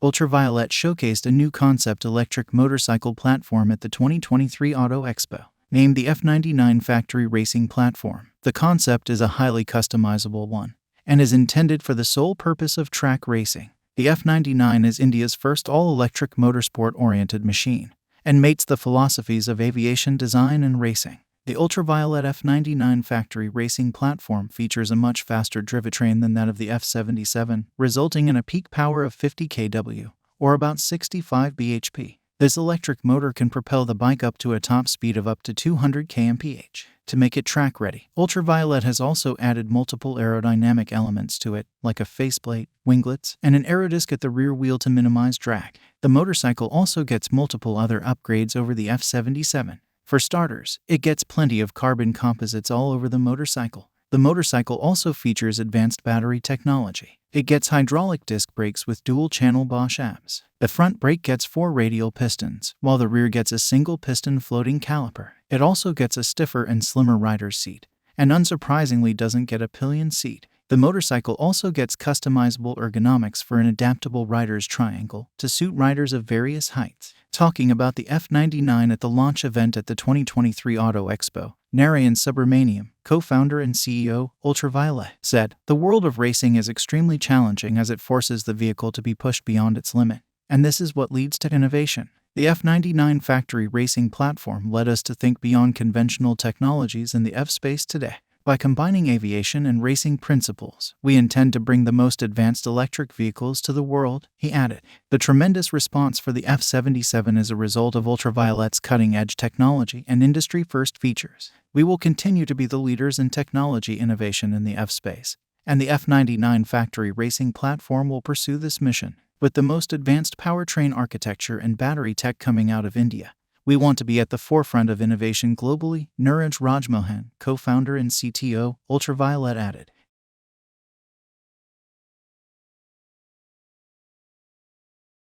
Ultraviolette showcased a new concept electric motorcycle platform at the 2023 Auto Expo, named the F99 Factory Racing Platform. The concept is a highly customizable one, and is intended for the sole purpose of track racing. The F99 is India's first all-electric motorsport-oriented machine, and mates the philosophies of aviation design and racing. The Ultraviolette F99 Factory Racing Platform features a much faster drivetrain than that of the F77, resulting in a peak power of 50 kW, or about 65 bhp. This electric motor can propel the bike up to a top speed of up to 200 kmph. To make it track-ready, Ultraviolette has also added multiple aerodynamic elements to it, like a faceplate, winglets, and an aerodisc at the rear wheel to minimize drag. The motorcycle also gets multiple other upgrades over the F77. For starters, it gets plenty of carbon composites all over the motorcycle. The motorcycle also features advanced battery technology. It gets hydraulic disc brakes with dual-channel Bosch ABS. The front brake gets 4 radial pistons, while the rear gets a single-piston floating caliper. It also gets a stiffer and slimmer rider's seat, and unsurprisingly doesn't get a pillion seat. The motorcycle also gets customizable ergonomics for an adaptable rider's triangle to suit riders of various heights. Talking about the F99 at the launch event at the 2023 Auto Expo, Narayan Subramaniam, co-founder and CEO, Ultraviolette, said, "The world of racing is extremely challenging as it forces the vehicle to be pushed beyond its limit, and this is what leads to innovation. The F99 Factory Racing Platform led us to think beyond conventional technologies in the F space today. By combining aviation and racing principles, we intend to bring the most advanced electric vehicles to the world," he added. The tremendous response for the F77 is a result of Ultraviolette's cutting-edge technology and industry-first features. We will continue to be the leaders in technology innovation in the F space, and the F99 Factory Racing Platform will pursue this mission. With the most advanced powertrain architecture and battery tech coming out of India, we want to be at the forefront of innovation globally, Niraj Rajmohan, co-founder and CTO, Ultraviolette added.